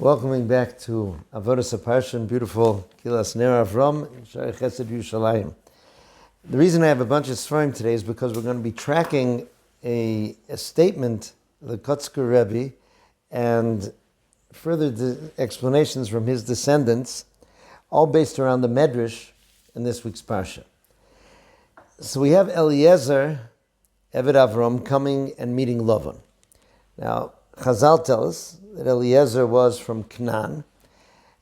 Welcoming back to Avodas HaParsha, beautiful Kilas Ner Avram, Shari Chesed Yerushalayim. The reason I have a bunch of Sfarim today is because we're going to be tracking a statement, the Kotzker Rebbe, and further explanations from his descendants, all based around the Medrash in this week's Parsha. So we have Eliezer, Eved Avram, coming and meeting Lavan. Now, Chazal tell us that Eliezer was from Canaan,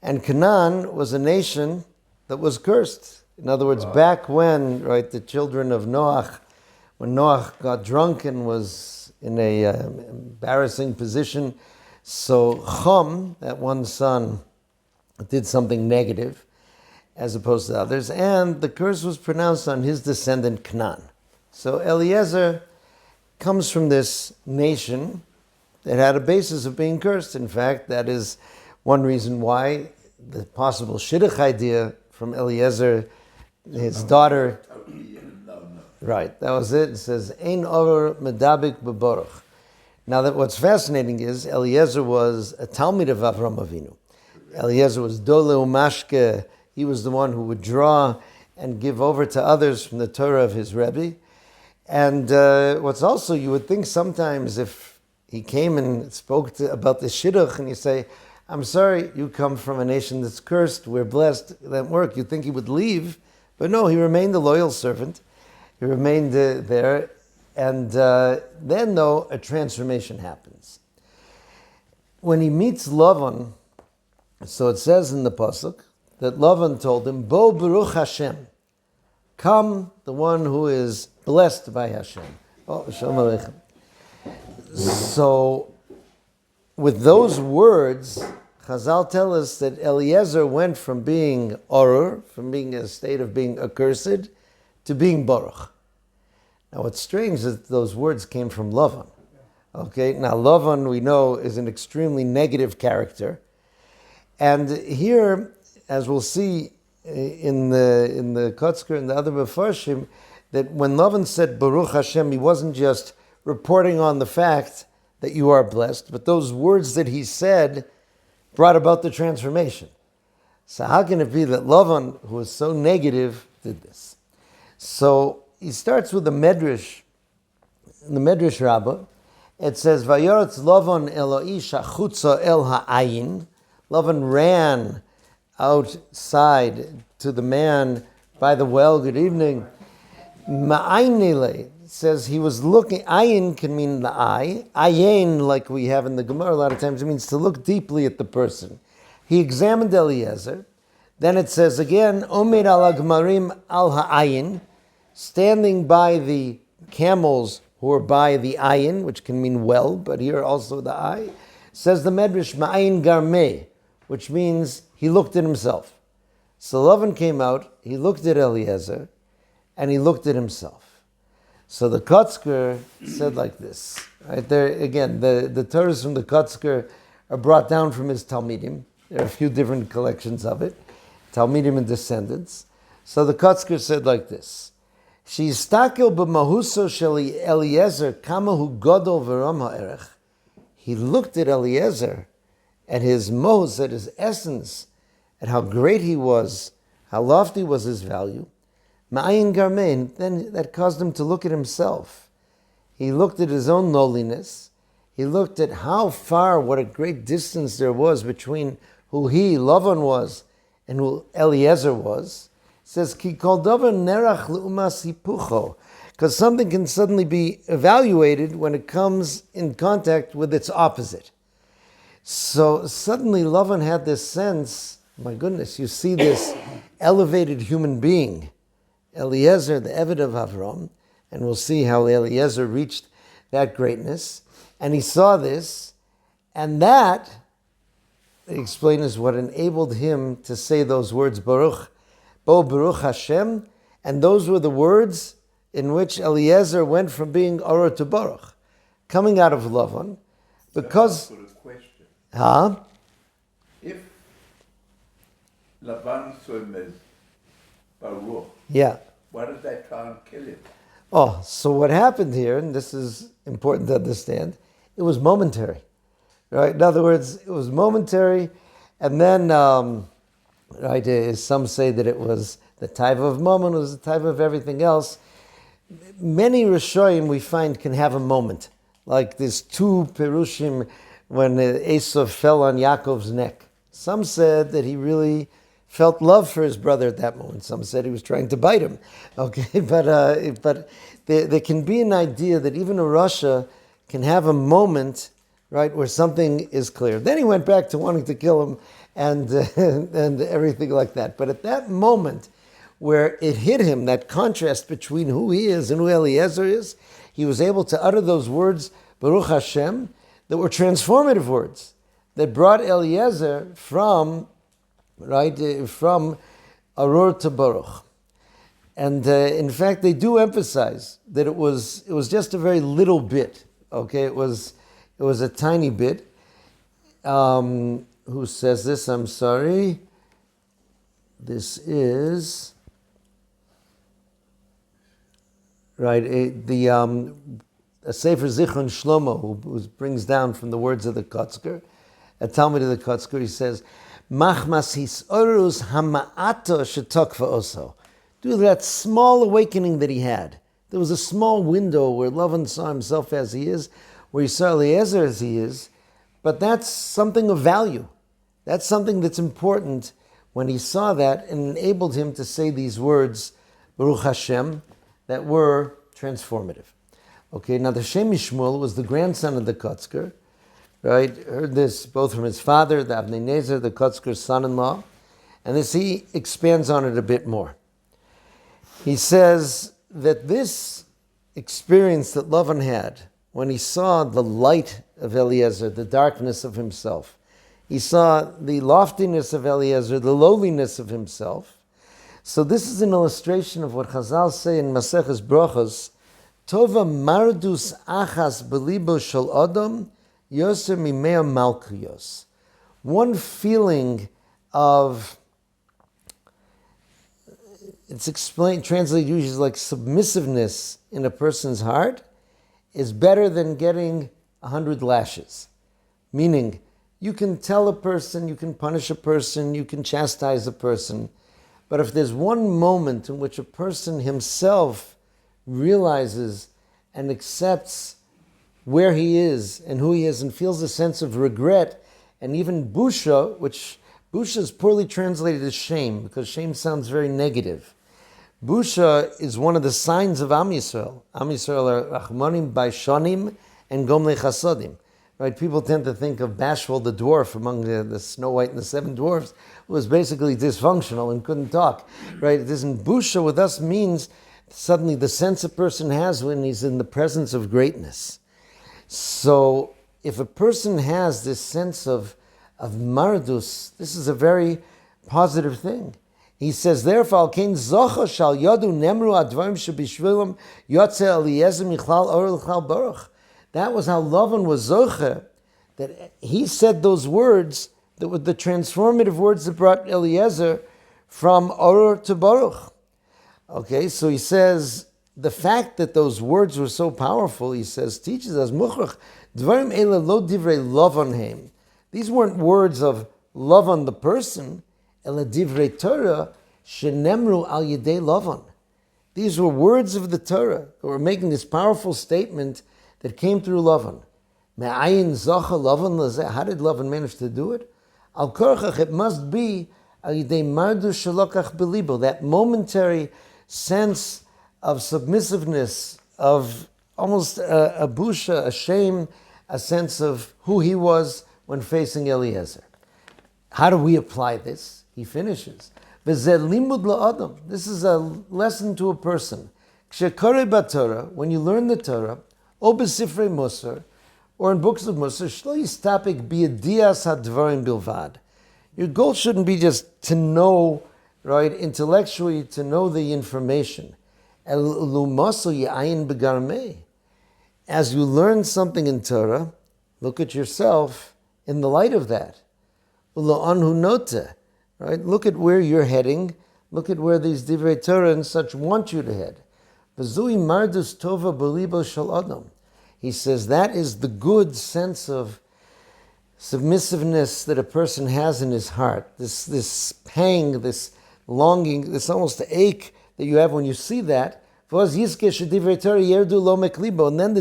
and Canaan was a nation that was cursed. In other words, back when, right, the children of Noach, when Noach got drunk and was in a embarrassing position, so Chum, that one son, did something negative as opposed to others, and the curse was pronounced on his descendant Canaan. So Eliezer comes from this nation that had a basis of being cursed. In fact, that is one reason why the possible shidduch idea from Eliezer, his daughter, right, that was it. It says, Ein oror medabik beborach. Now, that what's fascinating is Eliezer was a Talmid of Avram Avinu. Eliezer was dole umashke. He was the one who would draw and give over to others from the Torah of his Rebbe. And what's also, you would think sometimes if he came and spoke about the shidduch and you say, I'm sorry, you come from a nation that's cursed, we're blessed, that didn't work. You'd think he would leave, but no, he remained a loyal servant. He remained there. And then, though, a transformation happens. When he meets Lavan, so it says in the pasuk that Lavan told him, Bo Baruch Hashem, come, the one who is blessed by Hashem. Oh, Shalom Aleichem. So, with those words, Chazal tell us that Eliezer went from being Orur, from being in a state of being accursed, to being Baruch. Now, what's strange is that those words came from Lavan. Okay, now Lavan, we know, is an extremely negative character. And here, as we'll see in the Kotzker and the other Mefarshim, that when Lavan said Baruch Hashem, he wasn't just reporting on the fact that you are blessed, but those words that he said brought about the transformation. So how can it be that Lavan, who was so negative, did this? So he starts with the Medrash, in the Medrash Rabbah. It says, Vayoretz Lavan Eloish achutza el ha'ayin. Lavan ran outside to the man by the well. Good evening. Ma'aynele says he was looking. Ayin can mean the eye. Ayin, like we have in the Gemara, a lot of times it means to look deeply at the person. He examined Eliezer. Then it says again, Omer al agmarim al ha'ayin, standing by the camels who are by the ayin, which can mean well, but here also the eye. Says the Medrash, ma'ayin garmeh, which means he looked at himself. So Lavan came out, he looked at Eliezer, and he looked at himself. So the Kotzker said like this. Right there again, the Torahs from the Kotzker are brought down from his Talmidim. There are a few different collections of it. Talmidim and descendants. So the Kotzker said like this. Shistakel b'mahuso sheli Eliezer kamahu godol v'ram ha'erech. He looked at Eliezer, at his mohus, at his essence, at how great he was, how lofty was his value. Ma'ayin garmein, then that caused him to look at himself. He looked at his own lowliness. He looked at how far, what a great distance there was between who he, Lavan, was and who Eliezer was. It says, Ki kol davar nerach le'umas hipucho, because something can suddenly be evaluated when it comes in contact with its opposite. So suddenly Lavan had this sense, my goodness, you see this elevated human being, Eliezer, the Eved of Avram, and we'll see how Eliezer reached that greatness. And he saw this, and that, they explain, is what enabled him to say those words, Baruch, Bo Baruch Hashem, and those were the words in which Eliezer went from being Oror to Baruch, coming out of Lavan, because... Huh? If Lavan saw him as Baruch, yeah. why did they try and kill him? Oh, so what happened here, and this is important to understand, it was momentary. Right? In other words, it was momentary, and then, right, some say that it was the type of moment, it was the type of everything else. Many Rishoyim we find can have a moment. Like there's two Perushim when Esau fell on Yaakov's neck. Some said that he really felt love for his brother at that moment. Some said he was trying to bite him. Okay, but there can be an idea that even a Rasha can have a moment, right, where something is clear. Then he went back to wanting to kill him and everything like that. But at that moment where it hit him, that contrast between who he is and who Eliezer is, he was able to utter those words, Baruch Hashem, that were transformative words that brought Eliezer from Aror to Baruch. And in fact, they do emphasize that it was just a very little bit. Okay, it was a tiny bit. Who says this? I'm sorry. This is right. A Sefer Zichron Shlomo who brings down from the words of the Kotzker, a Talmud of the Kotzker. He says, "Machmas hisorus hama'ato shetokva oso." Due to that small awakening that he had, there was a small window where Lavan saw himself as he is, where he saw Eliezer as he is, but that's something of value. That's something that's important when he saw that and enabled him to say these words, Baruch Hashem, that were transformative. Okay, now the Shem MiShmuel was the grandson of the Kotzker, right? Heard this both from his father, the Eliezer, the Kotzker's son-in-law, and this he expands on it a bit more. He says that this experience that Lavan had when he saw the light of Eliezer, the darkness of himself, he saw the loftiness of Eliezer, the lowliness of himself. So this is an illustration of what Chazal say in Maseches Brachos, Tova mardus achas belibo shel adam yoser mimea malchiyos. One feeling of, it's explained, translated usually like submissiveness in a person's heart is better than getting 100 lashes. Meaning, you can tell a person, you can punish a person, you can chastise a person, but if there's one moment in which a person himself realizes and accepts where he is and who he is and feels a sense of regret and even busha, which busha is poorly translated as shame because shame sounds very negative. Busha is one of the signs of Am Yisrael. Am Yisrael are Rachmanim, Baishanim, and Gomlei Chasodim. Right? People tend to think of Bashful, the dwarf, among the Snow White and the Seven Dwarfs, who was basically dysfunctional and couldn't talk. Right? It isn't Busha with us means suddenly the sense a person has when he's in the presence of greatness. So if a person has this sense of mardus, this is a very positive thing. He says, therefore, that was how Lavan was zocher, that he said those words that were the transformative words that brought Eliezer from Oror to Baruch. Okay, so he says, the fact that those words were so powerful, he says, teaches us, Muchrach, Dvarim Eila lo divrei Lavan heim. These weren't words of Lavan the person, Ela divrei Torah, shenemru al yedei Lavan. These were words of the Torah that were making this powerful statement that came through Lavan. Me'ayin zacha Lavan lazeh. How did Lavan manage to do it? Al korchach, it must be al yedei mardu shalokach belibo, that momentary sense of submissiveness, of almost a busha, a shame, a sense of who he was when facing Eliezer. How do we apply this? He finishes. V'zeh limud la'adam. This is a lesson to a person. K'shekare b'Torah, when you learn the Torah, o b'sifrei Musar, or in books of Musar, shlo yistapik b'yedias hadvarim bilvad. Your goal shouldn't be just to know, right, intellectually, to know the information. As you learn something in Torah, look at yourself in the light of that. Right? Look at where you're heading. Look at where these divrei Torah and such want you to head. He says that is the good sense of submissiveness that a person has in his heart, this pang, this longing, this almost ache that you have when you see that, and then the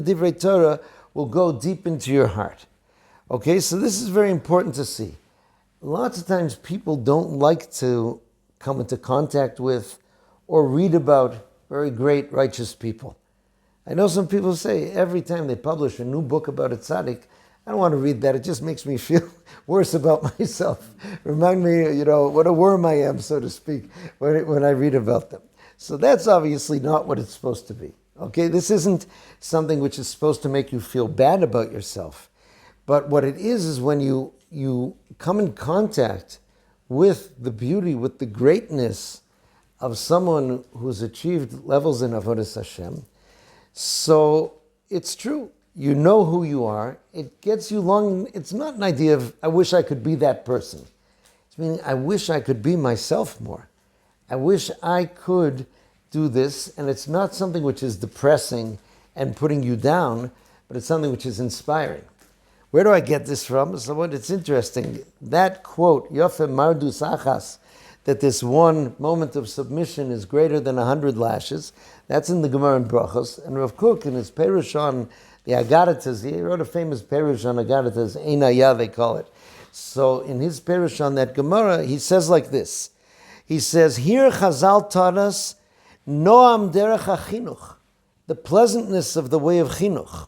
Divrei Torah will go deep into your heart. Okay, so this is very important to see. Lots of times people don't like to come into contact with or read about very great righteous people. I know some people say every time they publish a new book about a tzaddik, I don't want to read that. It just makes me feel worse about myself. Remind me, what a worm I am, so to speak, when I read about them. So that's obviously not what it's supposed to be. Okay, this isn't something which is supposed to make you feel bad about yourself. But what it is when you come in contact with the beauty, with the greatness of someone who's achieved levels in Avodas Hashem. So it's true. You know who you are. It gets you long. It's not an idea of, I wish I could be that person. It's meaning, I wish I could be myself more. I wish I could do this. And it's not something which is depressing and putting you down, but it's something which is inspiring. Where do I get this from? So it's interesting. That quote, Yofe Mardu Sachas, that this one moment of submission is greater than 100 lashes, that's in the Gemara in Brachos. And Rav Kook, in his Perush on the Agaritas, he wrote a famous Perush on Agaritas, Ein Hayah they call it. So in his Perush on that Gemara, he says like this. He says, here Chazal taught us, Noam derech hachinuch, the pleasantness of the way of chinuch.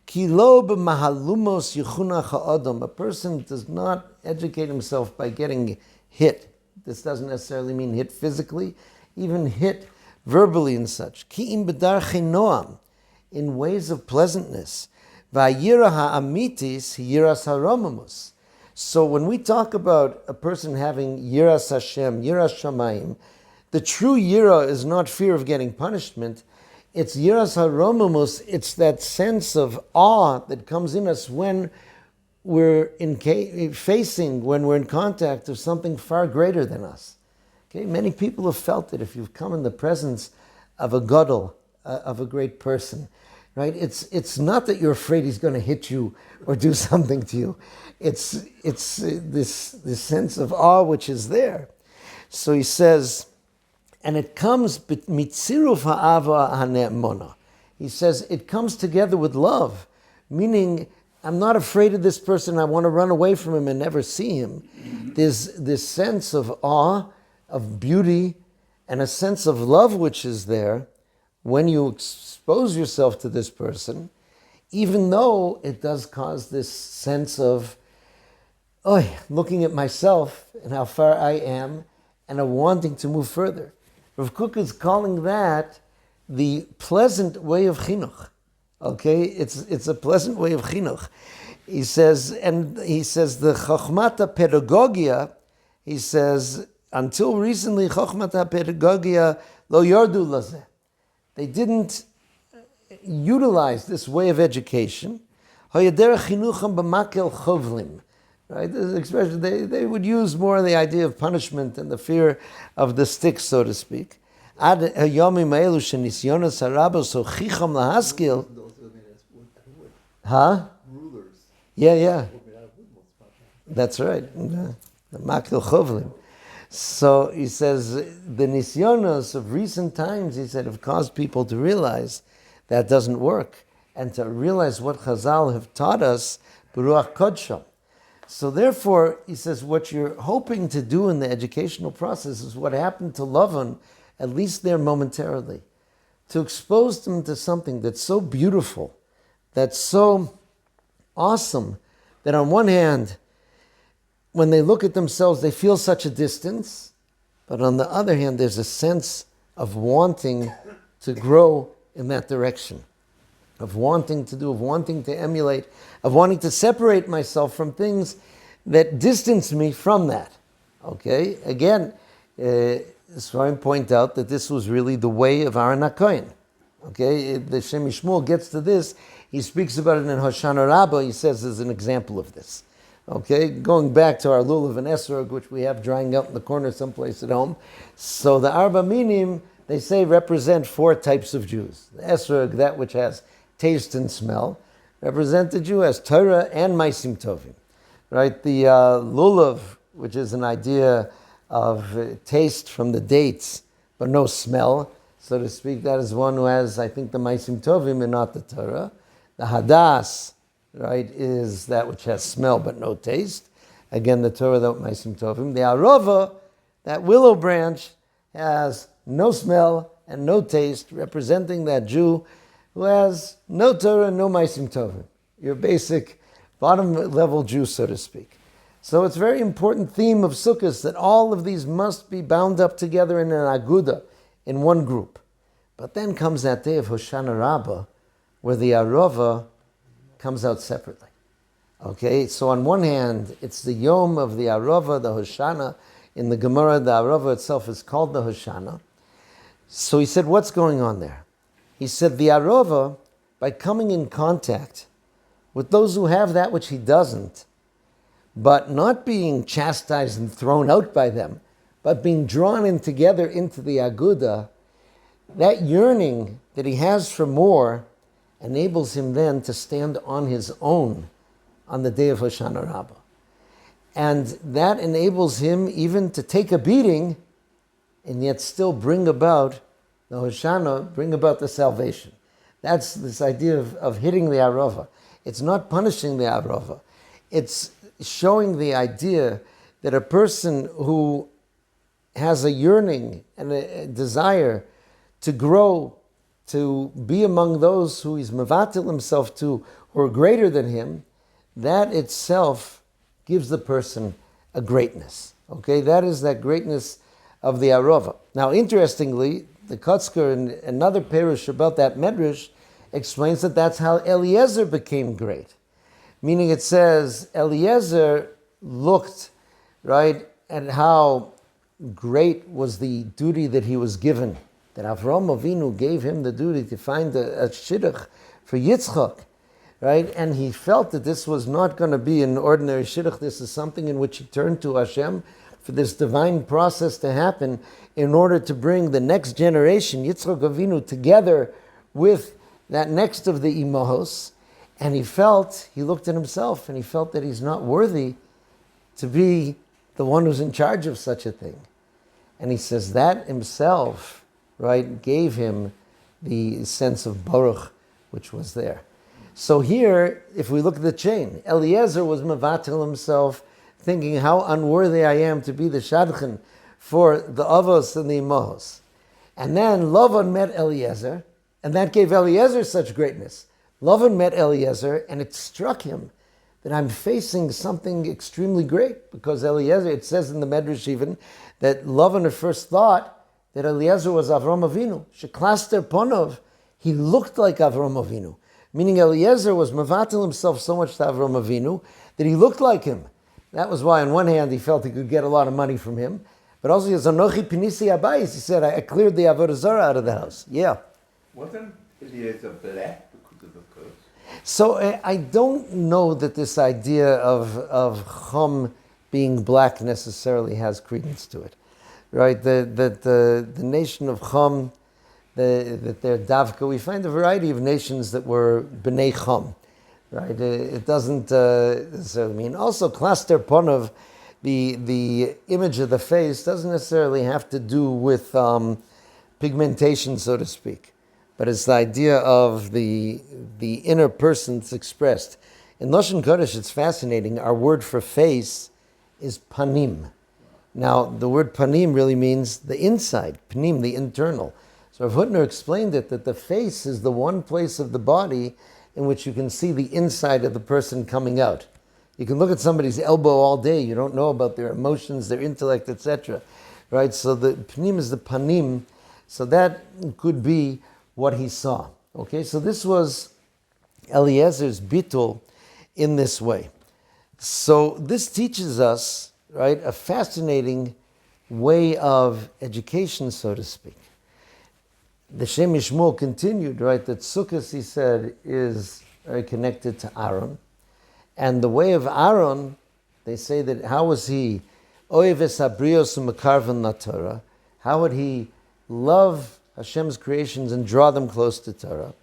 Ki lo b'mahalumos yichunach ha'adam. A person does not educate himself by getting hit. This doesn't necessarily mean hit physically, even hit verbally and such. Ki im b'darchei noam, in ways of pleasantness. Va'yira ha'amitis yiras ha'romamus. So when we talk about a person having yiras Hashem, yiras shamayim, the true yira is not fear of getting punishment. It's yiras haromamus. It's that sense of awe that comes in us when we're when we're in contact of something far greater than us. Okay, many people have felt it if you've come in the presence of a gadol, of a great person, right? It's not that you're afraid he's going to hit you or do something to you. It's this sense of awe which is there. So he says. And it comes mitziruf ha'ava hane'emona. He says it comes together with love, meaning I'm not afraid of this person. I want to run away from him and never see him. There's this sense of awe, of beauty, and a sense of love which is there when you expose yourself to this person, even though it does cause this sense of, looking at myself and how far I am and a wanting to move further. Rav Kook is calling that the pleasant way of chinuch. Okay, it's a pleasant way of chinuch. He says the chokhmata pedagogia. He says until recently chokhmata pedagogia lo yardu lazeh. They didn't utilize this way of education. Hayaderech chinucham b'makel chovlim. Right, this expression they would use more the idea of punishment and the fear of the stick, so to speak. Ad hayomim elu shenisyonos harabos hochicham lahaskil. Huh? Rulers. Yeah. That's right. The makil chovlim. So he says the nisyonos of recent times, he said, have caused people to realize that doesn't work and to realize what Chazal have taught us, b'ruach kodsham. So therefore, he says, what you're hoping to do in the educational process is what happened to Lavan, at least there momentarily. To expose them to something that's so beautiful, that's so awesome, that on one hand, when they look at themselves, they feel such a distance, but on the other hand, there's a sense of wanting to grow in that direction. Of wanting to do, of wanting to emulate, of wanting to separate myself from things that distance me from that. Okay? Again, Svarim point out that this was really the way of Aaron HaKohen. Okay? The Shem MiShmuel gets to this. He speaks about it in Hoshana Rabbah. He says there's an example of this. Okay? Going back to our lulav and esrog, which we have drying out in the corner someplace at home. So the Arba Minim, they say, represent 4 types of Jews. The esrog, that which has taste and smell, represent the Jew as Torah and Maisim Tovim. right? The lulav, which is an idea of taste from the dates, but no smell, so to speak. That is one who has, I think, the maisim tovim and not the Torah. The hadas, right, is that which has smell but no taste. Again, the Torah, the maisim tovim. The arova, that willow branch, has no smell and no taste, representing that Jew who has no Torah and no maisim tovim. Your basic bottom level Jew, so to speak. So it's a very important theme of Sukkot that all of these must be bound up together in an aguda, in one group. But then comes that day of Hoshana Rabbah, where the arova comes out separately. Okay, so on one hand, it's the Yom of the arova, the Hoshana. In the Gemara, the arova itself is called the Hoshana. So he said, what's going on there? He said, the arova, by coming in contact with those who have that which he doesn't, but not being chastised and thrown out by them, but being drawn in together into the aguda, that yearning that he has for more enables him then to stand on his own on the day of Hoshana Rabbah. And that enables him even to take a beating and yet still bring about the Hoshana, bring about the salvation. That's this idea of hitting the arova. It's not punishing the arova. It's showing the idea that a person who has a yearning and a desire to grow, to be among those who he's mevatel himself to, who are greater than him, that itself gives the person a greatness. Okay, that is that greatness of the arova. Now, interestingly, the Kotzker in another perush about that medrash explains that that's how Eliezer became great. Meaning it says, Eliezer looked, right, at how great was the duty that he was given. That Avraham Avinu gave him the duty to find a shidduch for Yitzchak, right? And he felt that this was not going to be an ordinary shidduch. This is something in which he turned to Hashem for this divine process to happen in order to bring the next generation, Yitzchak Avinu, together with that next of the imahos. And he looked at himself and he felt that he's not worthy to be the one who's in charge of such a thing. And he says that himself, right, gave him the sense of Baruch which was there. So here, if we look at the chain, Eliezer was mevatel himself, thinking how unworthy I am to be the shadchan for the avos and the imahos. And then Lavan met Eliezer, and that gave Eliezer such greatness. Lavan met Eliezer, and it struck him that I'm facing something extremely great, because Eliezer, it says in the Medrash even, that Lavan at first thought that Eliezer was Avraham Avinu. Sheklaster ponov, he looked like Avraham Avinu. Meaning Eliezer was mevatel himself so much to Avraham Avinu that he looked like him. That was why on one hand he felt he could get a lot of money from him, but also he says, Anochi pinisi abayis, he said, I cleared the Avodah Zarah out of the house. Yeah. Wasn't Eliezer black because of the curse? So I don't know that this idea of Chum being black necessarily has credence to it, right? That the nation of Chum, that they're Davka, we find a variety of nations that were B'nai Chum, right? It doesn't necessarily mean. Also, Klaster Ponov, the image of the face, doesn't necessarily have to do with pigmentation, so to speak. But it's the idea of the inner person that's expressed. In Lashon Kodesh, it's fascinating. Our word for face is panim. Now, the word panim really means the inside, panim, the internal. So Rav Hutner explained it, that the face is the one place of the body in which you can see the inside of the person coming out. You can look at somebody's elbow all day. You don't know about their emotions, their intellect, etc. Right? So the panim is the panim. So that could be what he saw. Okay, so this was Eliezer's bitul in this way. So this teaches us, right, a fascinating way of education, so to speak. The Shem MiShmuel continued, right, that Sukkot, he said, is very connected to Aaron. And the way of Aaron, they say that how was he, oives habrios u'mekarven laTorah, how would he love Hashem's creations and draw them close to Torah?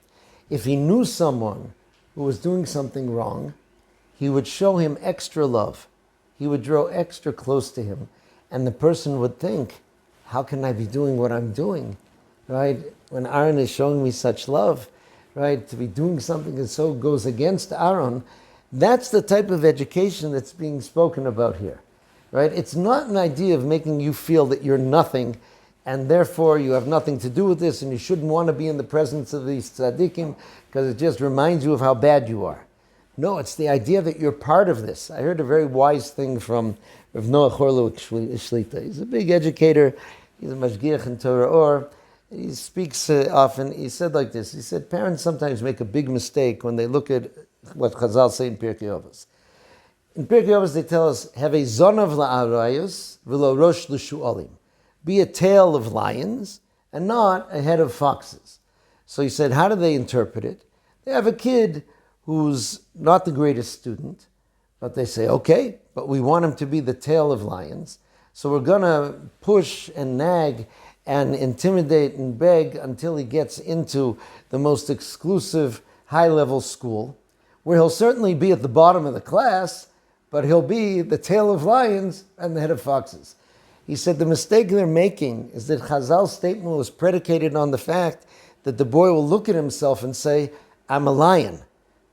If he knew someone who was doing something wrong, he would show him extra love. he would draw extra close to him. And the person would think, how can I be doing what I'm doing? Right? When Aaron is showing me such love, right? To be doing something that so goes against Aaron, that's the type of education that's being spoken about here. Right? It's not an idea of making you feel that you're nothing and therefore you have nothing to do with this and you shouldn't want to be in the presence of these tzaddikim because it just reminds you of how bad you are. No, it's the idea that you're part of this. I heard a very wise thing from Rav Noah Chorlowik Shlita. He's a big educator. He's a mashgiach in Torah Or. He speaks often. He said like this. He said, parents sometimes make a big mistake when they look at what Chazal say in Pirkei Avos. In Pirkei Avos they tell us, have a zonav la'arayos v'lo rosh l'shu'alim. Be a tail of lions and not a head of foxes. So he said, how do they interpret it? They have a kid who's not the greatest student, but they say, okay, but we want him to be the tail of lions. So we're going to push and nag and intimidate and beg until he gets into the most exclusive high-level school, where he'll certainly be at the bottom of the class, but he'll be the tail of lions and the head of foxes. He said the mistake they're making is that Chazal's statement was predicated on the fact that the boy will look at himself and say, I'm a lion.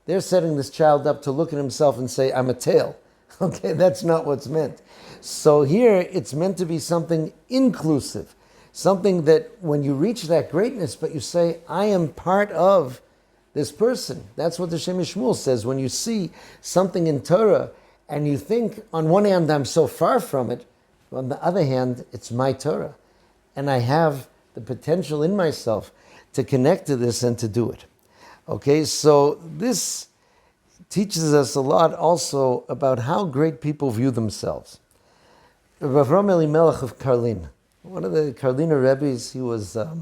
They're setting this child up to look at himself and say, I'm a tail. Okay, that's not what's meant. So here, it's meant to be something inclusive, something that when you reach that greatness, but you say, I am part of this person. That's what the Shem MiShmuel says. When you see something in Torah and you think, on one hand, I'm so far from it, on the other hand, it's my Torah. And I have the potential in myself to connect to this and to do it. Okay, so this teaches us a lot also about how great people view themselves. Rav Avram Elimelech of Karlin, one of the Karliner Rebbes, he was a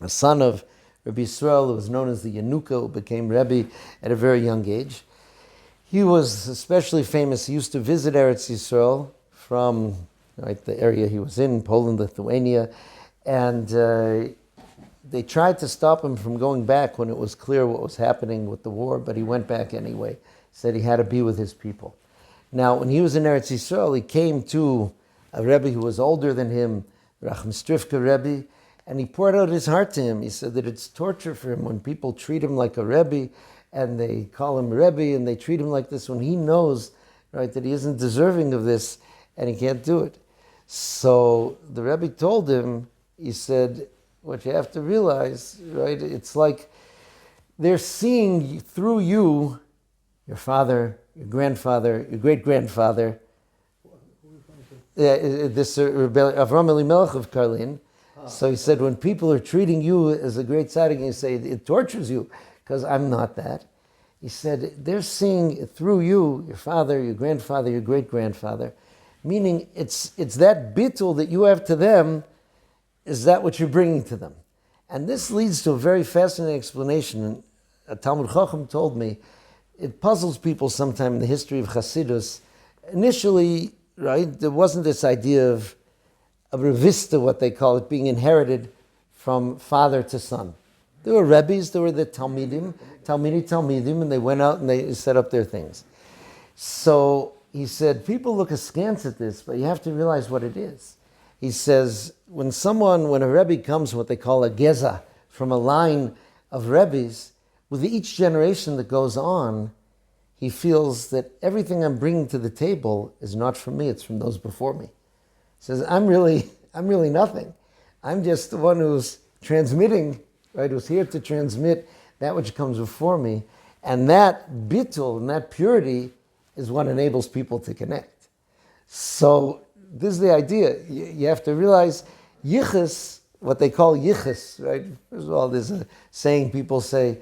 son of Rabbi Yisrael, who was known as the Yanuka, who became Rebbe at a very young age. He was especially famous. He used to visit Eretz Yisrael from the area he was in, Poland, Lithuania, and they tried to stop him from going back when it was clear what was happening with the war, but he went back anyway. Said he had to be with his people. Now, when he was in Eretz Yisrael, he came to a Rebbe who was older than him, Racham Strifka Rebbe, and he poured out his heart to him. He said that it's torture for him when people treat him like a Rebbe, and they call him Rebbe, and they treat him like this when he knows, right, that he isn't deserving of this, and he can't do it. So the Rebbe told him, he said, what you have to realize, right, it's like they're seeing through you, your father, your grandfather, your great-grandfather, this Avram Elimelech of Karlin. So he said, when people are treating you as a great tzaddik, you say, it tortures you, because I'm not that. He said, they're seeing through you, your father, your grandfather, your great-grandfather, meaning it's that bittul that you have to them, is that what you're bringing to them? And this leads to a very fascinating explanation. A Talmud Chacham told me, it puzzles people sometime in the history of Chassidus. Initially, right, there wasn't this idea of a revista, what they call it, being inherited from father to son. There were Rebbes, there were the Talmidim, and they went out and they set up their things. So he said, people look askance at this, but you have to realize what it is. He says, when a Rebbe comes, what they call a geza, from a line of Rebbes, with each generation that goes on, he feels that everything I'm bringing to the table is not from me, it's from those before me. He says, I'm really nothing. I'm just the one who's transmitting, right, who's here to transmit that which comes before me. And that bittul and that purity is what enables people to connect. So this is the idea. You have to realize yichus, what they call yichus, right? First of all, there's a saying people say,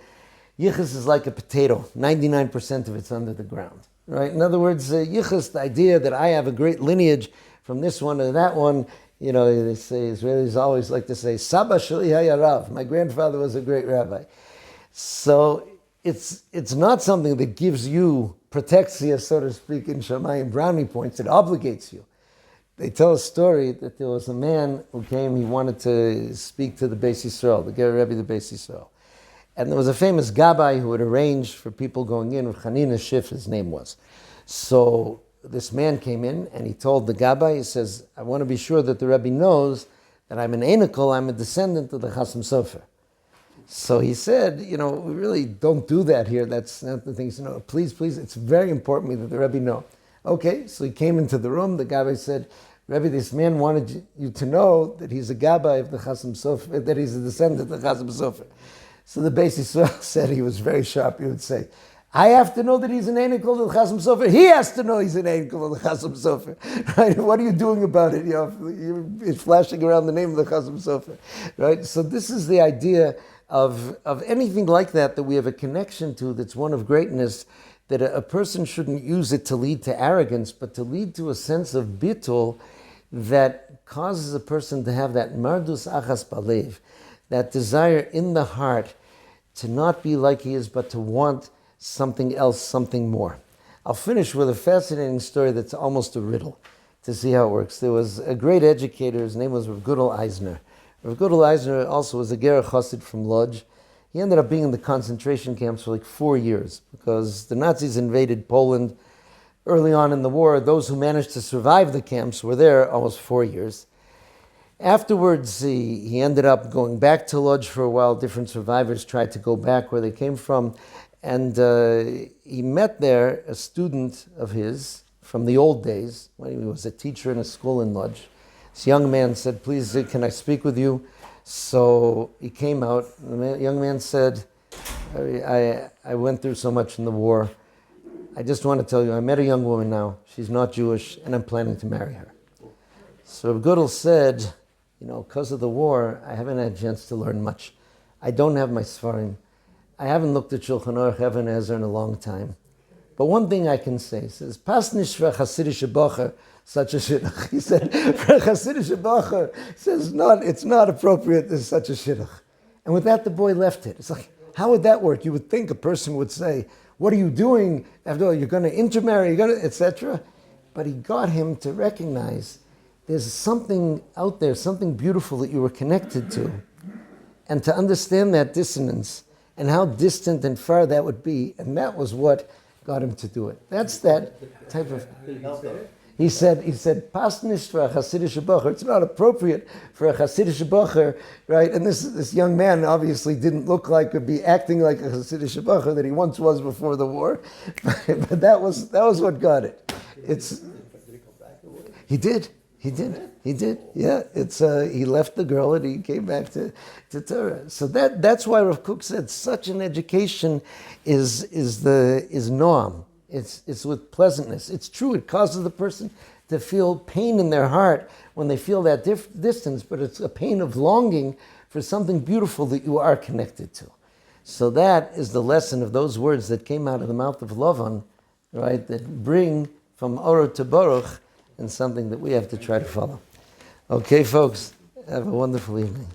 yichus is like a potato. 99% of it's under the ground, right? In other words, yichus, the idea that I have a great lineage from this one to that one, you know, they say, Israelis always like to say, Saba Shali Hayarav, my grandfather was a great rabbi. So it's not something that gives you protexia, so to speak, in Shamayim brownie points. It obligates you. They tell a story that there was a man who came, he wanted to speak to the Beis Yisrael, the Ger Rebbe, the Beis Yisrael. And there was a famous Gabbai who had arranged for people going in, Chanina Schiff, his name was. So this man came in and he told the Gabbai, he says, I want to be sure that the Rebbe knows that I'm an Einikel, I'm a descendant of the Chasam Sofer. So he said, we really don't do that here. That's not the thing. He said, please, it's very important to me that the Rebbe know. Okay, so he came into the room. The Gabbai said, Rebbe, this man wanted you to know that he's a Gabbai of the Chasam Sofer, that he's a descendant of the Chasam Sofer. So the Beis Yisrael said, he was very sharp, he would say, I have to know that he's an Einikel of the Chasam Sofer. He has to know he's an Einikel of the Chasam Sofer. Right? What are you doing about it? You're flashing around the name of the Chasam Sofer. Right? So this is the idea of anything like that we have a connection to that's one of greatness, that a person shouldn't use it to lead to arrogance, but to lead to a sense of bitul that causes a person to have that mardus achas balev, that desire in the heart to not be like he is, but to want something else, something more. I'll finish with a fascinating story that's almost a riddle to see how it works. There was a great educator, his name was Rav Gudel Eisner. Rav Gudel Eisner also was a Ger Chassid from Lodz. He ended up being in the concentration camps for 4 years because the Nazis invaded Poland early on in the war. Those who managed to survive the camps were there almost 4 years. Afterwards, he ended up going back to Lodz for a while. Different survivors tried to go back where they came from. And he met there a student of his from the old days, when he was a teacher in a school in Lodz. This young man said, please, can I speak with you? So he came out. The young man said, I went through so much in the war. I just want to tell you, I met a young woman now. She's not Jewish, and I'm planning to marry her. So Rav Gudel said, because of the war, I haven't had a chance to learn much. I don't have my Sfarim. I haven't looked at Shulchan Aruch Even Ezer in a long time. But one thing I can say, he says, Pasnish for a Hasidic Bacher, such a shidduch. He said, for a Hasidic Bacher, he says, it's not appropriate, there's such a shidduch. And with that, the boy left it. It's like, how would that work? You would think a person would say, what are you doing? After all, you're going to intermarry, etc. But he got him to recognize there's something out there, something beautiful that you were connected to. And to understand that dissonance, and how distant and far that would be. And that was what got him to do it. That's that type of... He said, Pasnish for a Hasidic Bacher. It's not appropriate for a Hasidic Bacher, right? And this young man obviously didn't look like or be acting like a Hasidic Bacher that he once was before the war. But that was what got it. He did. Yeah, he left the girl and he came back to Torah. So that's why Rav Kook said such an education is noam. It's with pleasantness. It's true. It causes the person to feel pain in their heart when they feel that distance, but it's a pain of longing for something beautiful that you are connected to. So that is the lesson of those words that came out of the mouth of Lavan, right? That bring from Oro to Baruch, and something that we have to try to follow. Okay, folks, have a wonderful evening.